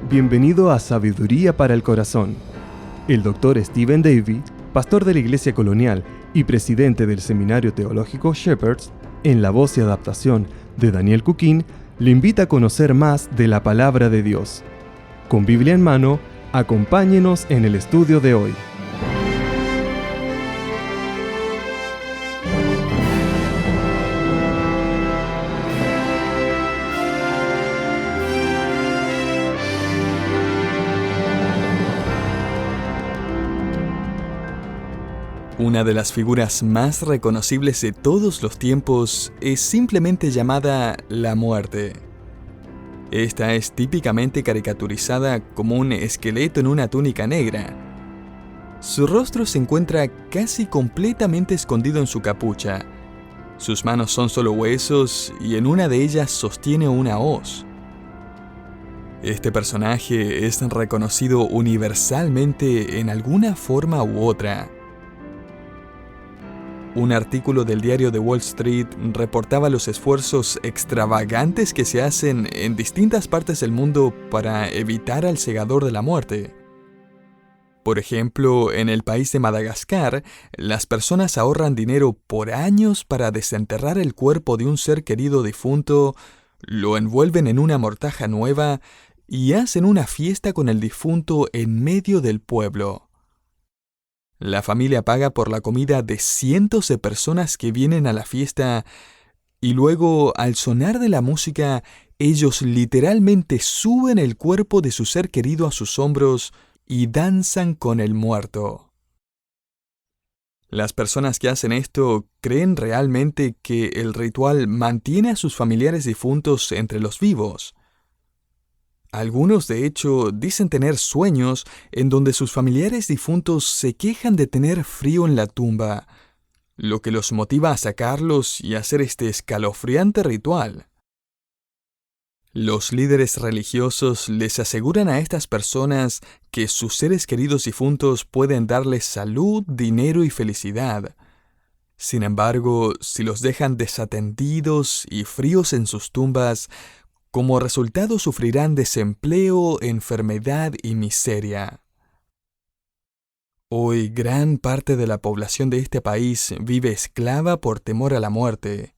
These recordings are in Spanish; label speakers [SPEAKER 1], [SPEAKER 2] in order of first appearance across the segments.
[SPEAKER 1] Bienvenido a Sabiduría para el Corazón. El Dr. Stephen Davey, pastor de la Iglesia Colonial y presidente del Seminario Teológico Shepherds, en la voz y adaptación de Daniel Cuquín, le invita a conocer más de la Palabra de Dios. Con Biblia en mano, acompáñenos en el estudio de hoy.
[SPEAKER 2] Una de las figuras más reconocibles de todos los tiempos es simplemente llamada la muerte. Esta es típicamente caricaturizada como un esqueleto en una túnica negra. Su rostro se encuentra casi completamente escondido en su capucha. Sus manos son solo huesos y en una de ellas sostiene una hoz. Este personaje es reconocido universalmente en alguna forma u otra. Un artículo del diario The Wall Street reportaba los esfuerzos extravagantes que se hacen en distintas partes del mundo para evitar al segador de la muerte. Por ejemplo, en el país de Madagascar, las personas ahorran dinero por años para desenterrar el cuerpo de un ser querido difunto, lo envuelven en una mortaja nueva y hacen una fiesta con el difunto en medio del pueblo. La familia paga por la comida de cientos de personas que vienen a la fiesta y luego, al sonar de la música, ellos literalmente suben el cuerpo de su ser querido a sus hombros y danzan con el muerto. Las personas que hacen esto creen realmente que el ritual mantiene a sus familiares difuntos entre los vivos. Algunos, de hecho, dicen tener sueños en donde sus familiares difuntos se quejan de tener frío en la tumba, lo que los motiva a sacarlos y hacer este escalofriante ritual. Los líderes religiosos les aseguran a estas personas que sus seres queridos difuntos pueden darles salud, dinero y felicidad. Sin embargo, si los dejan desatendidos y fríos en sus tumbas, como resultado sufrirán desempleo, enfermedad y miseria. Hoy gran parte de la población de este país vive esclava por temor a la muerte.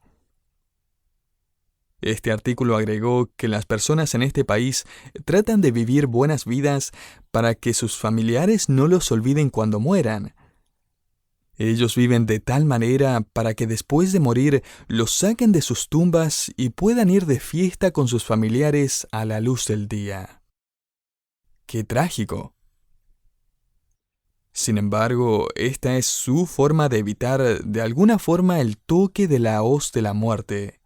[SPEAKER 2] Este artículo agregó que las personas en este país tratan de vivir buenas vidas para que sus familiares no los olviden cuando mueran. Ellos viven de tal manera para que después de morir los saquen de sus tumbas y puedan ir de fiesta con sus familiares a la luz del día. ¡Qué trágico! Sin embargo, esta es su forma de evitar de alguna forma el toque de la hoz de la muerte.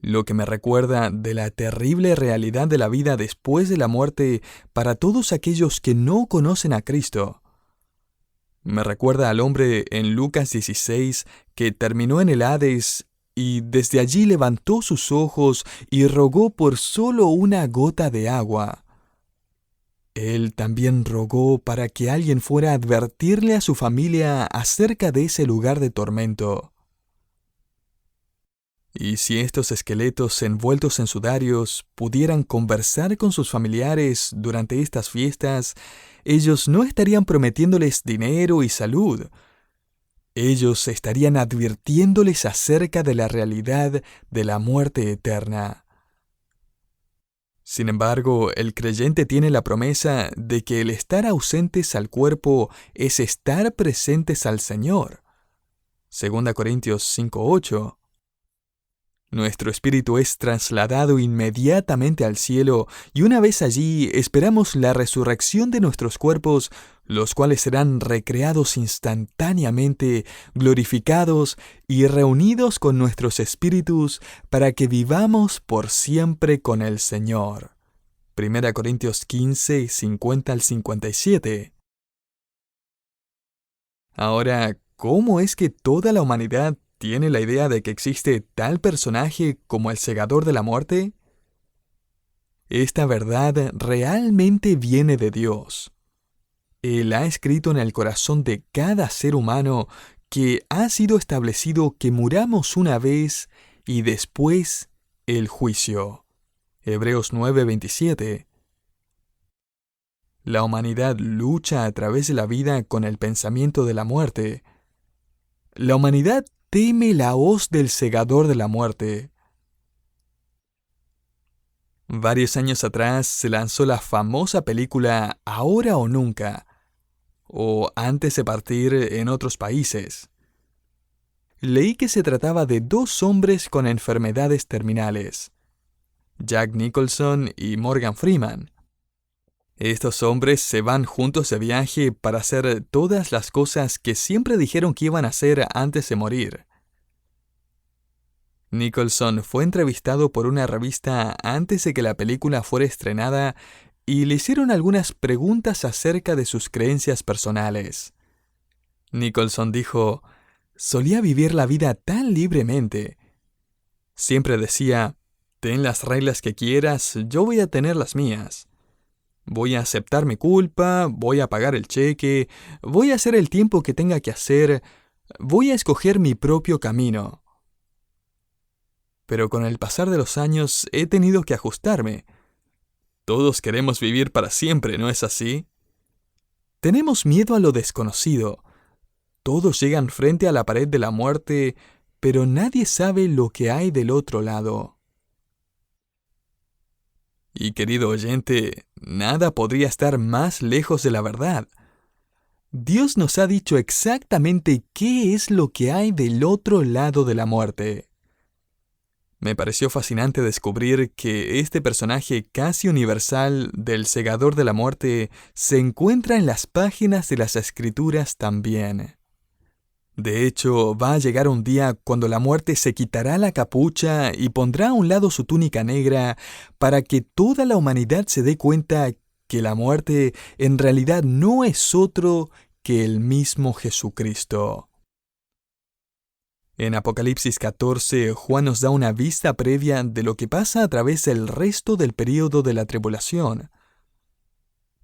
[SPEAKER 2] Lo que me recuerda de la terrible realidad de la vida después de la muerte para todos aquellos que no conocen a Cristo. Me recuerda al hombre en Lucas 16 que terminó en el Hades y desde allí levantó sus ojos y rogó por solo una gota de agua. Él también rogó para que alguien fuera a advertirle a su familia acerca de ese lugar de tormento. Y si estos esqueletos envueltos en sudarios pudieran conversar con sus familiares durante estas fiestas, ellos no estarían prometiéndoles dinero y salud. Ellos estarían advirtiéndoles acerca de la realidad de la muerte eterna. Sin embargo, el creyente tiene la promesa de que el estar ausentes al cuerpo es estar presentes al Señor. 2 Corintios 5:8. Nuestro espíritu es trasladado inmediatamente al cielo y una vez allí esperamos la resurrección de nuestros cuerpos, los cuales serán recreados instantáneamente, glorificados y reunidos con nuestros espíritus para que vivamos por siempre con el Señor. 1 Corintios 15, 50 al 57. Ahora, ¿cómo es que toda la humanidad tiene la idea de que existe tal personaje como el segador de la muerte? Esta verdad realmente viene de Dios. Él ha escrito en el corazón de cada ser humano que ha sido establecido que muramos una vez y después el juicio. Hebreos 9:27. La humanidad lucha a través de la vida con el pensamiento de la muerte. La humanidad teme la hoz del segador de la muerte. Varios años atrás se lanzó la famosa película Ahora o Nunca, o Antes de Partir en otros países. Leí que se trataba de dos hombres con enfermedades terminales, Jack Nicholson y Morgan Freeman. Estos hombres se van juntos de viaje para hacer todas las cosas que siempre dijeron que iban a hacer antes de morir. Nicholson fue entrevistado por una revista antes de que la película fuera estrenada y le hicieron algunas preguntas acerca de sus creencias personales. Nicholson dijo: solía vivir la vida tan libremente. Siempre decía: ten las reglas que quieras, yo voy a tener las mías. Voy a aceptar mi culpa, voy a pagar el cheque, voy a hacer el tiempo que tenga que hacer, voy a escoger mi propio camino. Pero con el pasar de los años he tenido que ajustarme. Todos queremos vivir para siempre, ¿no es así? Tenemos miedo a lo desconocido. Todos llegan frente a la pared de la muerte, pero nadie sabe lo que hay del otro lado. Y querido oyente, nada podría estar más lejos de la verdad. Dios nos ha dicho exactamente qué es lo que hay del otro lado de la muerte. Me pareció fascinante descubrir que este personaje casi universal del segador de la muerte se encuentra en las páginas de las Escrituras también. De hecho, va a llegar un día cuando la muerte se quitará la capucha y pondrá a un lado su túnica negra para que toda la humanidad se dé cuenta que la muerte en realidad no es otro que el mismo Jesucristo. En Apocalipsis 14, Juan nos da una vista previa de lo que pasa a través del resto del período de la tribulación.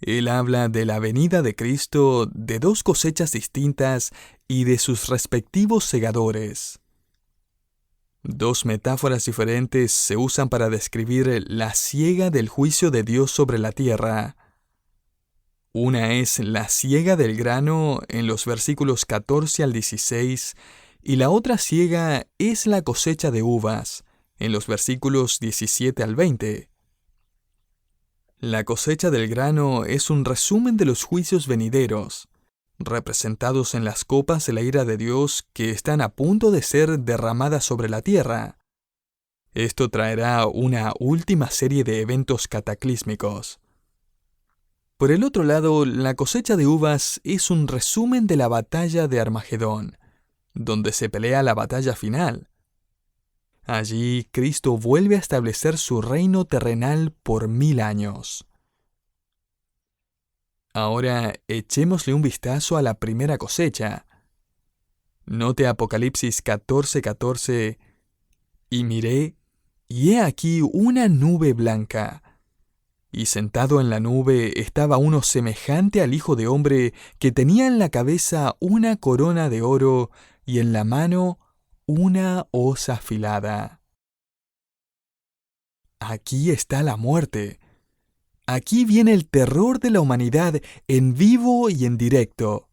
[SPEAKER 2] Él habla de la venida de Cristo, de dos cosechas distintas y de sus respectivos segadores. Dos metáforas diferentes se usan para describir la siega del juicio de Dios sobre la tierra. Una es la siega del grano en los versículos 14 al 16 y la otra siega es la cosecha de uvas en los versículos 17 al 20. La cosecha del grano es un resumen de los juicios venideros, representados en las copas de la ira de Dios que están a punto de ser derramadas sobre la tierra. Esto traerá una última serie de eventos cataclísmicos. Por el otro lado, la cosecha de uvas es un resumen de la batalla de Armagedón, donde se pelea la batalla final. Allí, Cristo vuelve a establecer su reino terrenal por 1000 años. Ahora, echémosle un vistazo a la primera cosecha. Note Apocalipsis 14:14, y miré, y he aquí una nube blanca. Y sentado en la nube estaba uno semejante al Hijo de Hombre, que tenía en la cabeza una corona de oro y en la mano una hoz afilada. Aquí está la muerte. Aquí viene el terror de la humanidad en vivo y en directo.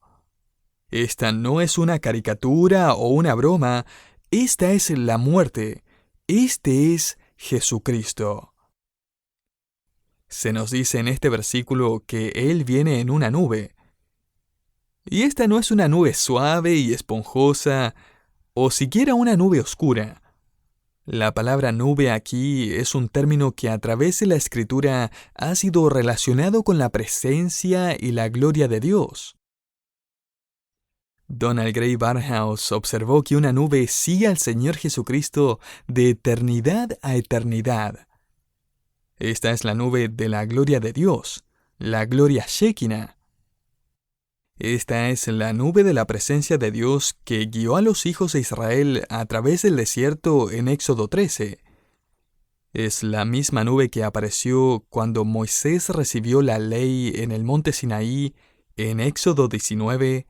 [SPEAKER 2] Esta no es una caricatura o una broma, esta es la muerte. Este es Jesucristo. Se nos dice en este versículo que Él viene en una nube. Y esta no es una nube suave y esponjosa, o siquiera una nube oscura. La palabra nube aquí es un término que a través de la Escritura ha sido relacionado con la presencia y la gloria de Dios. Donald Grey Barnhouse observó que una nube sigue al Señor Jesucristo de eternidad a eternidad. Esta es la nube de la gloria de Dios, la gloria Shekinah. Esta es la nube de la presencia de Dios que guió a los hijos de Israel a través del desierto en Éxodo 13. Es la misma nube que apareció cuando Moisés recibió la ley en el monte Sinaí en Éxodo 19.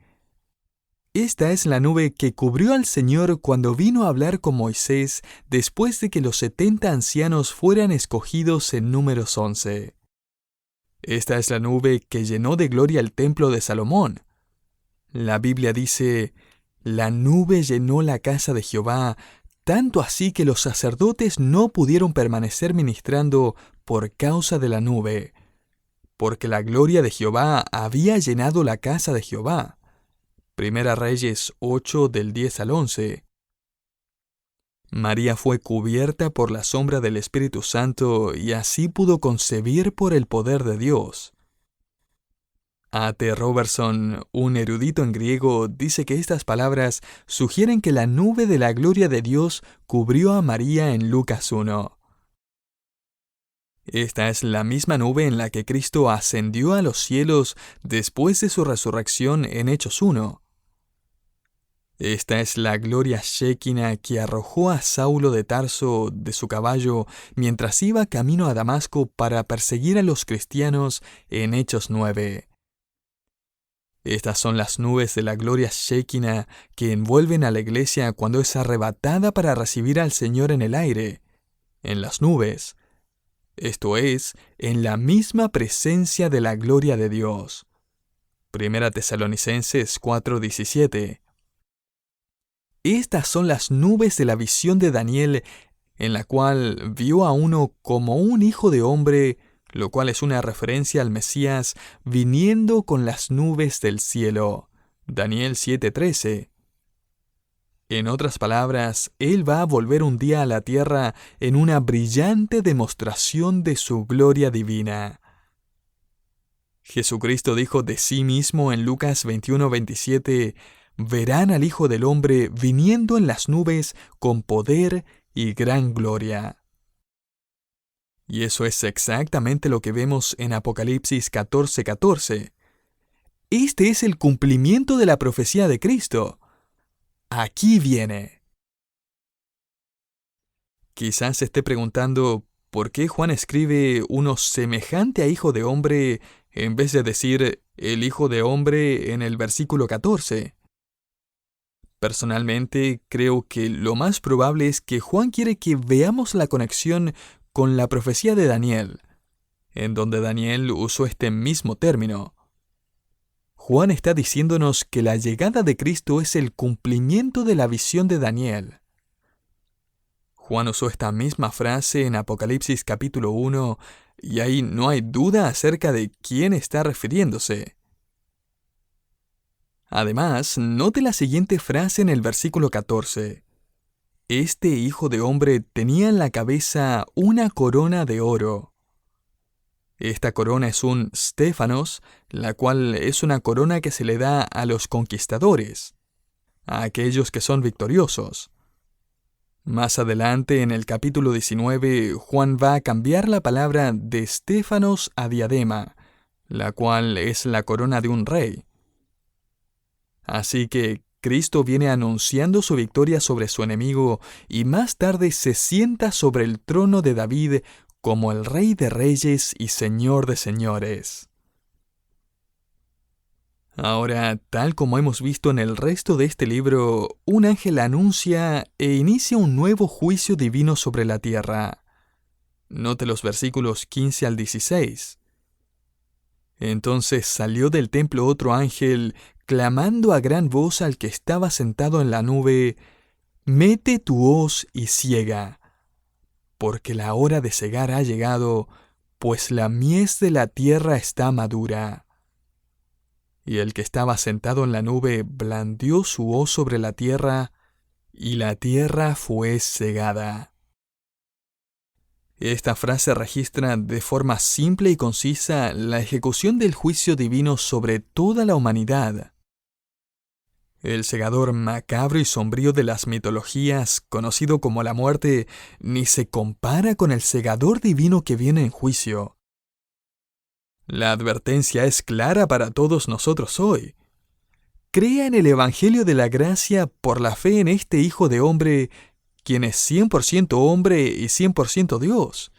[SPEAKER 2] Esta es la nube que cubrió al Señor cuando vino a hablar con Moisés después de que los 70 ancianos fueran escogidos en Números 11. Esta es la nube que llenó de gloria el templo de Salomón. La Biblia dice, la nube llenó la casa de Jehová, tanto así que los sacerdotes no pudieron permanecer ministrando por causa de la nube, porque la gloria de Jehová había llenado la casa de Jehová. Primera Reyes 8 del 10 al 11. María fue cubierta por la sombra del Espíritu Santo y así pudo concebir por el poder de Dios. A.T. Robertson, un erudito en griego, dice que estas palabras sugieren que la nube de la gloria de Dios cubrió a María en Lucas 1. Esta es la misma nube en la que Cristo ascendió a los cielos después de su resurrección en Hechos 1. Esta es la gloria Shekinah que arrojó a Saulo de Tarso de su caballo mientras iba camino a Damasco para perseguir a los cristianos en Hechos 9. Estas son las nubes de la gloria Shekinah que envuelven a la iglesia cuando es arrebatada para recibir al Señor en el aire, en las nubes. Esto es, en la misma presencia de la gloria de Dios. Primera Tesalonicenses 4:17. Estas son las nubes de la visión de Daniel, en la cual vio a uno como un hijo de hombre, lo cual es una referencia al Mesías viniendo con las nubes del cielo. Daniel 7:13. En otras palabras, Él va a volver un día a la tierra en una brillante demostración de su gloria divina. Jesucristo dijo de sí mismo en Lucas 21:27, verán al Hijo del Hombre viniendo en las nubes con poder y gran gloria. Y eso es exactamente lo que vemos en Apocalipsis 14:14. Este es el cumplimiento de la profecía de Cristo. Aquí viene. Quizás se esté preguntando por qué Juan escribe uno semejante a Hijo de Hombre en vez de decir el Hijo de Hombre en el versículo 14. Personalmente, creo que lo más probable es que Juan quiere que veamos la conexión con la profecía de Daniel, en donde Daniel usó este mismo término. Juan está diciéndonos que la llegada de Cristo es el cumplimiento de la visión de Daniel. Juan usó esta misma frase en Apocalipsis capítulo 1, y ahí no hay duda acerca de quién está refiriéndose. Además, note la siguiente frase en el versículo 14. Este Hijo de Hombre tenía en la cabeza una corona de oro. Esta corona es un Stéfanos, la cual es una corona que se le da a los conquistadores, a aquellos que son victoriosos. Más adelante, en el capítulo 19, Juan va a cambiar la palabra de Stéfanos a diadema, la cual es la corona de un rey. Así que Cristo viene anunciando su victoria sobre su enemigo y más tarde se sienta sobre el trono de David como el Rey de Reyes y Señor de Señores. Ahora, tal como hemos visto en el resto de este libro, un ángel anuncia e inicia un nuevo juicio divino sobre la tierra. Note los versículos 15 al 16. Entonces salió del templo otro ángel, clamando a gran voz al que estaba sentado en la nube, «Mete tu hoz y ciega, porque la hora de cegar ha llegado, pues la mies de la tierra está madura». Y el que estaba sentado en la nube blandió su hoz sobre la tierra, y la tierra fue cegada. Esta frase registra de forma simple y concisa la ejecución del juicio divino sobre toda la humanidad. El segador macabro y sombrío de las mitologías, conocido como la muerte, ni se compara con el segador divino que viene en juicio. La advertencia es clara para todos nosotros hoy. Crea en el Evangelio de la Gracia por la fe en este Hijo de Hombre, quien es 100% hombre y 100% Dios.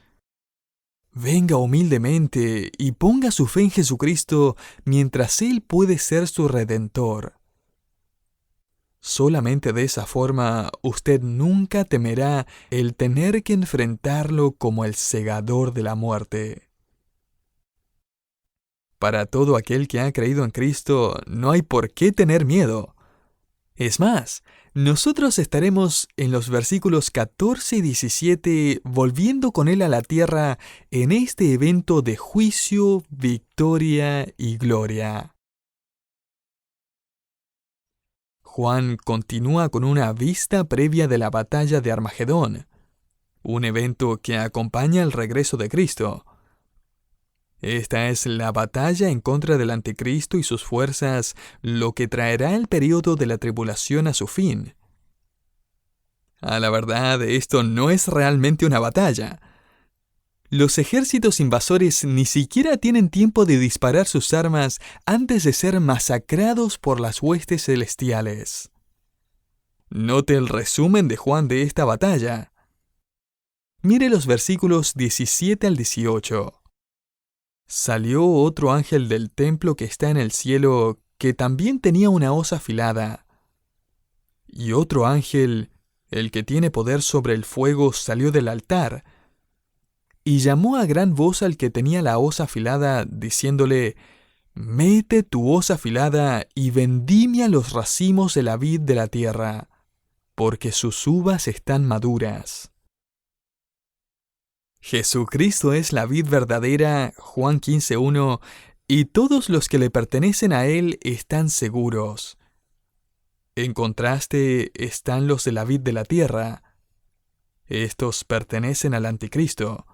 [SPEAKER 2] Venga humildemente y ponga su fe en Jesucristo mientras Él puede ser su Redentor. Solamente de esa forma usted nunca temerá el tener que enfrentarlo como el segador de la muerte. Para todo aquel que ha creído en Cristo, no hay por qué tener miedo. Es más, nosotros estaremos en los versículos 14 y 17 volviendo con Él a la tierra en este evento de juicio, victoria y gloria. Juan continúa con una vista previa de la batalla de Armagedón, un evento que acompaña el regreso de Cristo. Esta es la batalla en contra del anticristo y sus fuerzas, lo que traerá el período de la tribulación a su fin. A la verdad, esto no es realmente una batalla. Los ejércitos invasores ni siquiera tienen tiempo de disparar sus armas antes de ser masacrados por las huestes celestiales. Note el resumen de Juan de esta batalla. Mire los versículos 17 al 18. Salió otro ángel del templo que está en el cielo, que también tenía una hoz afilada. Y otro ángel, el que tiene poder sobre el fuego, salió del altar, y llamó a gran voz al que tenía la hoz afilada, diciéndole: «Mete tu hoz afilada y vendimia los racimos de la vid de la tierra, porque sus uvas están maduras». Jesucristo es la vid verdadera, Juan 15:1, y todos los que le pertenecen a Él están seguros. En contraste están los de la vid de la tierra. Estos pertenecen al anticristo.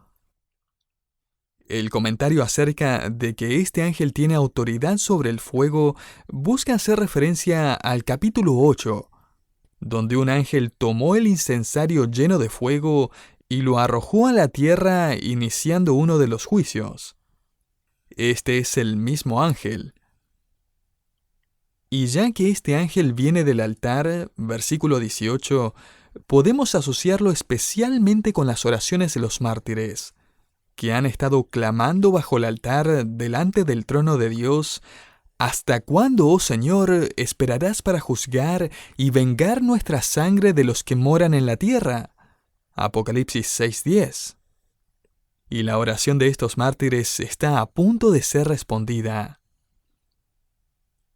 [SPEAKER 2] El comentario acerca de que este ángel tiene autoridad sobre el fuego busca hacer referencia al capítulo 8, donde un ángel tomó el incensario lleno de fuego y lo arrojó a la tierra, iniciando uno de los juicios. Este es el mismo ángel. Y ya que este ángel viene del altar, versículo 18, podemos asociarlo especialmente con las oraciones de los mártires, que han estado clamando bajo el altar delante del trono de Dios: «¿Hasta cuándo, oh Señor, esperarás para juzgar y vengar nuestra sangre de los que moran en la tierra?» Apocalipsis 6:10. Y la oración de estos mártires está a punto de ser respondida.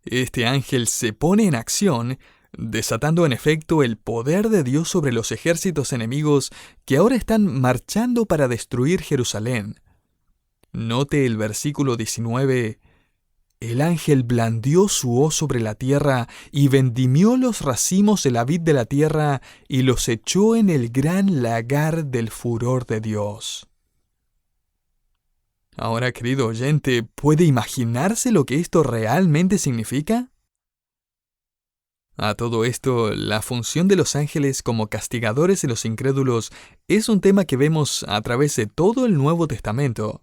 [SPEAKER 2] Este ángel se pone en acción, desatando en efecto el poder de Dios sobre los ejércitos enemigos que ahora están marchando para destruir Jerusalén. Note el versículo 19. El ángel blandió su hoz sobre la tierra y vendimió los racimos de la vid de la tierra y los echó en el gran lagar del furor de Dios. Ahora, querido oyente, ¿puede imaginarse lo que esto realmente significa? A todo esto, la función de los ángeles como castigadores de los incrédulos es un tema que vemos a través de todo el Nuevo Testamento.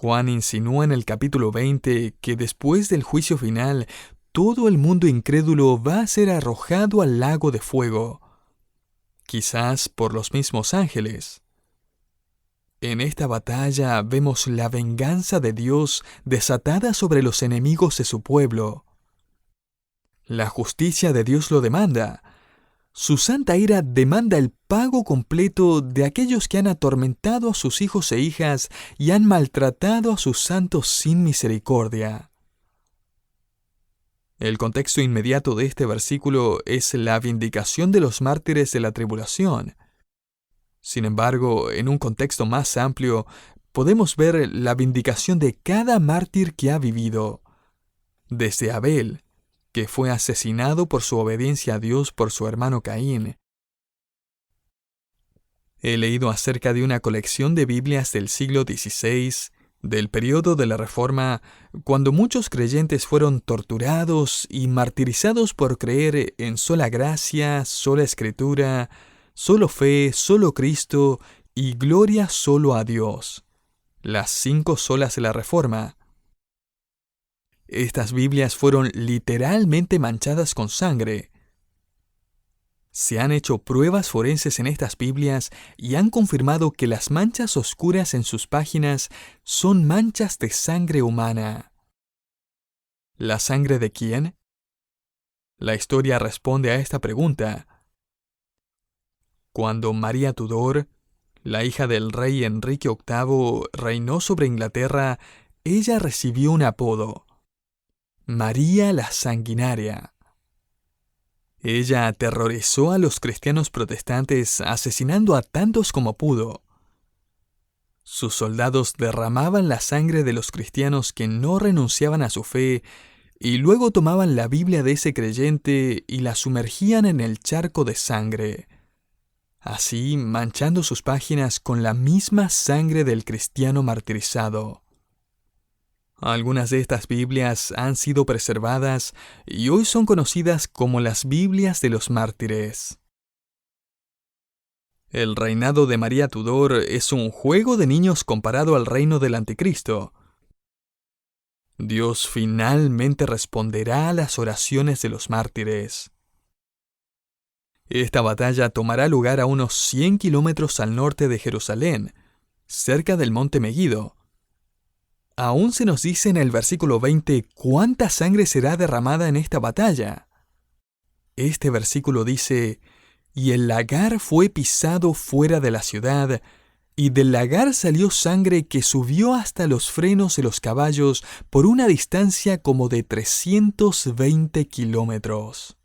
[SPEAKER 2] Juan insinúa en el capítulo 20 que después del juicio final, todo el mundo incrédulo va a ser arrojado al lago de fuego, quizás por los mismos ángeles. En esta batalla vemos la venganza de Dios desatada sobre los enemigos de su pueblo. La justicia de Dios lo demanda. Su santa ira demanda el pago completo de aquellos que han atormentado a sus hijos e hijas y han maltratado a sus santos sin misericordia. El contexto inmediato de este versículo es la vindicación de los mártires de la tribulación. Sin embargo, en un contexto más amplio, podemos ver la vindicación de cada mártir que ha vivido, desde Abel, que fue asesinado por su obediencia a Dios por su hermano Caín. He leído acerca de una colección de Biblias del siglo XVI, del periodo de la Reforma, cuando muchos creyentes fueron torturados y martirizados por creer en sola gracia, sola escritura, solo fe, solo Cristo y gloria solo a Dios. Las 5 solas de la Reforma. Estas Biblias fueron literalmente manchadas con sangre. Se han hecho pruebas forenses en estas Biblias y han confirmado que las manchas oscuras en sus páginas son manchas de sangre humana. ¿La sangre de quién? La historia responde a esta pregunta. Cuando María Tudor, la hija del rey Enrique VIII, reinó sobre Inglaterra, ella recibió un apodo: María la Sanguinaria. Ella aterrorizó a los cristianos protestantes asesinando a tantos como pudo. Sus soldados derramaban la sangre de los cristianos que no renunciaban a su fe y luego tomaban la Biblia de ese creyente y la sumergían en el charco de sangre, así manchando sus páginas con la misma sangre del cristiano martirizado. Algunas de estas Biblias han sido preservadas y hoy son conocidas como las Biblias de los mártires. El reinado de María Tudor es un juego de niños comparado al reino del Anticristo. Dios finalmente responderá a las oraciones de los mártires. Esta batalla tomará lugar a unos 100 kilómetros al norte de Jerusalén, cerca del monte Meguido. Aún se nos dice en el versículo 20 cuánta sangre será derramada en esta batalla. Este versículo dice: «Y el lagar fue pisado fuera de la ciudad, y del lagar salió sangre que subió hasta los frenos de los caballos por una distancia como de 320 kilómetros».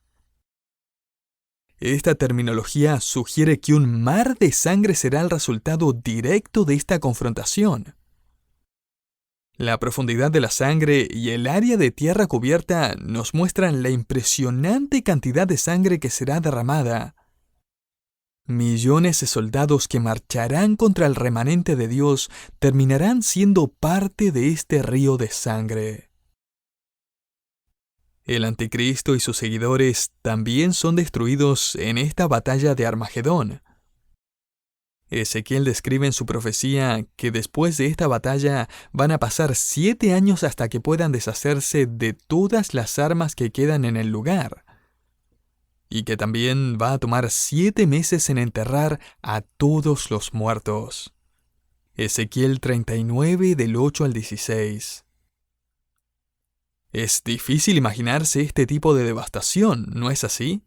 [SPEAKER 2] Esta terminología sugiere que un mar de sangre será el resultado directo de esta confrontación. La profundidad de la sangre y el área de tierra cubierta nos muestran la impresionante cantidad de sangre que será derramada. Millones de soldados que marcharán contra el remanente de Dios terminarán siendo parte de este río de sangre. El Anticristo y sus seguidores también son destruidos en esta batalla de Armagedón. Ezequiel describe en su profecía que después de esta batalla van a pasar 7 años hasta que puedan deshacerse de todas las armas que quedan en el lugar, y que también va a tomar 7 meses en enterrar a todos los muertos. Ezequiel 39 del 8 al 16. Es difícil imaginarse este tipo de devastación, ¿no es así?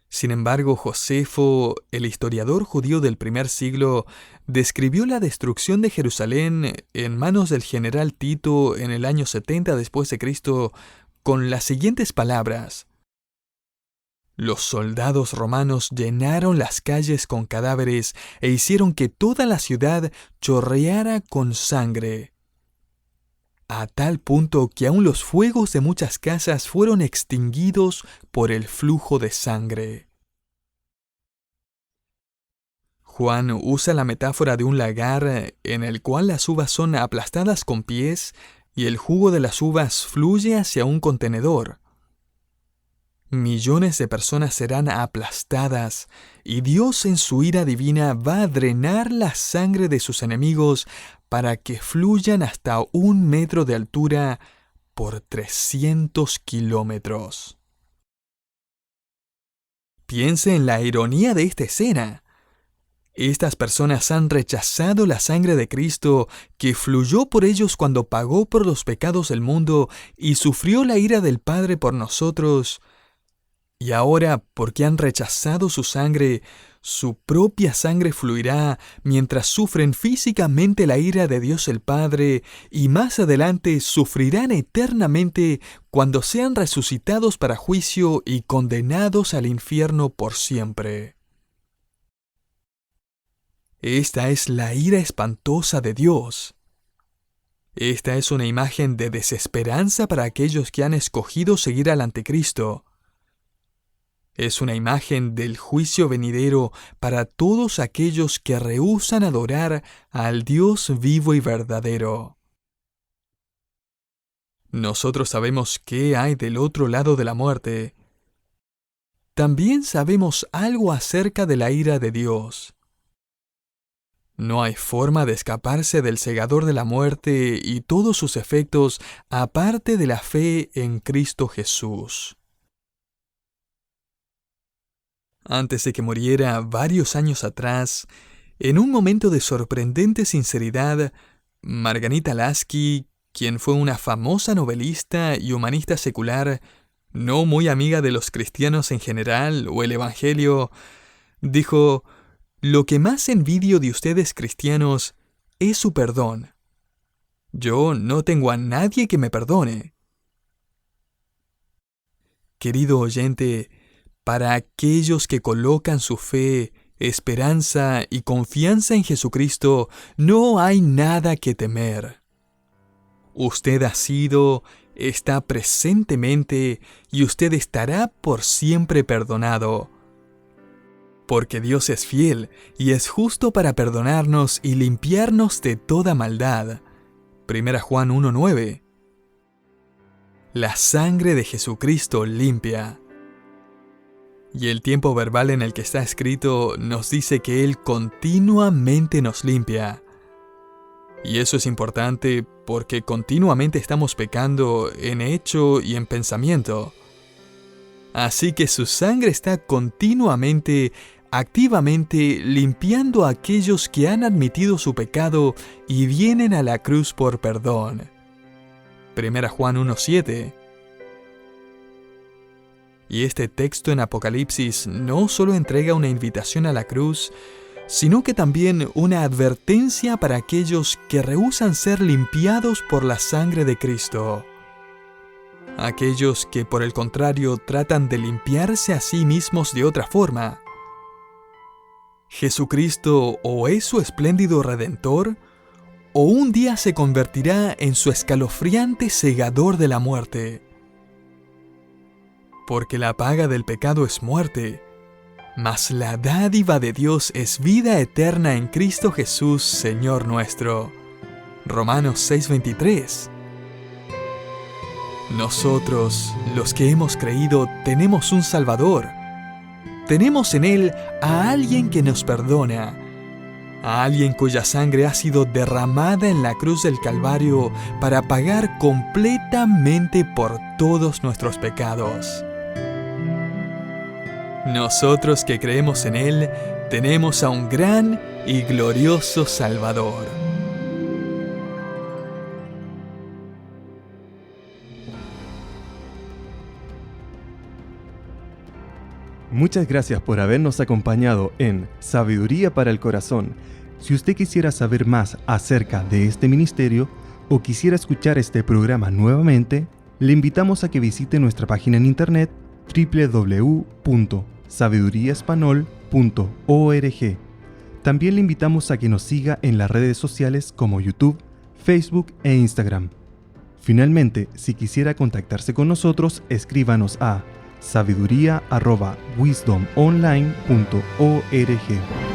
[SPEAKER 2] Sin embargo, Josefo, el historiador judío del primer siglo, describió la destrucción de Jerusalén en manos del general Tito en el año 70 después de Cristo con las siguientes palabras: «Los soldados romanos llenaron las calles con cadáveres e hicieron que toda la ciudad chorreara con sangre, a tal punto que aún los fuegos de muchas casas fueron extinguidos por el flujo de sangre». Juan usa la metáfora de un lagar en el cual las uvas son aplastadas con pies y el jugo de las uvas fluye hacia un contenedor. Millones de personas serán aplastadas y Dios en su ira divina va a drenar la sangre de sus enemigos para que fluyan hasta 1 metro de altura por 300 kilómetros. Piense en la ironía de esta escena. Estas personas han rechazado la sangre de Cristo que fluyó por ellos cuando pagó por los pecados del mundo y sufrió la ira del Padre por nosotros. Y ahora, porque han rechazado su sangre, su propia sangre fluirá mientras sufren físicamente la ira de Dios el Padre, y más adelante sufrirán eternamente cuando sean resucitados para juicio y condenados al infierno por siempre. Esta es la ira espantosa de Dios. Esta es una imagen de desesperanza para aquellos que han escogido seguir al Anticristo. Es una imagen del juicio venidero para todos aquellos que rehúsan adorar al Dios vivo y verdadero. Nosotros sabemos qué hay del otro lado de la muerte. También sabemos algo acerca de la ira de Dios. No hay forma de escaparse del segador de la muerte y todos sus efectos aparte de la fe en Cristo Jesús. Antes de que muriera varios años atrás, en un momento de sorprendente sinceridad, Margarita Lasky, quien fue una famosa novelista y humanista secular, no muy amiga de los cristianos en general o el Evangelio, dijo: «Lo que más envidio de ustedes cristianos es su perdón. Yo no tengo a nadie que me perdone. Querido oyente, para aquellos que colocan su fe, esperanza y confianza en Jesucristo, no hay nada que temer. Usted ha sido, está presentemente y usted estará por siempre perdonado. Porque Dios es fiel y es justo para perdonarnos y limpiarnos de toda maldad. 1 Juan 1:9. La sangre de Jesucristo limpia. Y el tiempo verbal en el que está escrito nos dice que Él continuamente nos limpia. Y eso es importante porque continuamente estamos pecando en hecho y en pensamiento. Así que su sangre está continuamente, activamente limpiando a aquellos que han admitido su pecado y vienen a la cruz por perdón. 1 Juan 1:7. Y este texto en Apocalipsis no solo entrega una invitación a la cruz, sino que también una advertencia para aquellos que rehúsan ser limpiados por la sangre de Cristo. Aquellos que, por el contrario, tratan de limpiarse a sí mismos de otra forma. Jesucristo o es su espléndido Redentor, o un día se convertirá en su escalofriante segador de la muerte. Porque la paga del pecado es muerte, mas la dádiva de Dios es vida eterna en Cristo Jesús, Señor nuestro. Romanos 6:23. Nosotros, los que hemos creído, tenemos un Salvador. Tenemos en Él a alguien que nos perdona, a alguien cuya sangre ha sido derramada en la cruz del Calvario para pagar completamente por todos nuestros pecados. Nosotros que creemos en Él, tenemos a un gran y glorioso Salvador.
[SPEAKER 1] Muchas gracias por habernos acompañado en Sabiduría para el Corazón. Si usted quisiera saber más acerca de este ministerio o quisiera escuchar este programa nuevamente, le invitamos a que visite nuestra página en internet www.sabiduriaespanol.org. También le invitamos a que nos siga en las redes sociales como YouTube, Facebook e Instagram. Finalmente, si quisiera contactarse con nosotros, escríbanos a sabiduría@wisdomonline.org.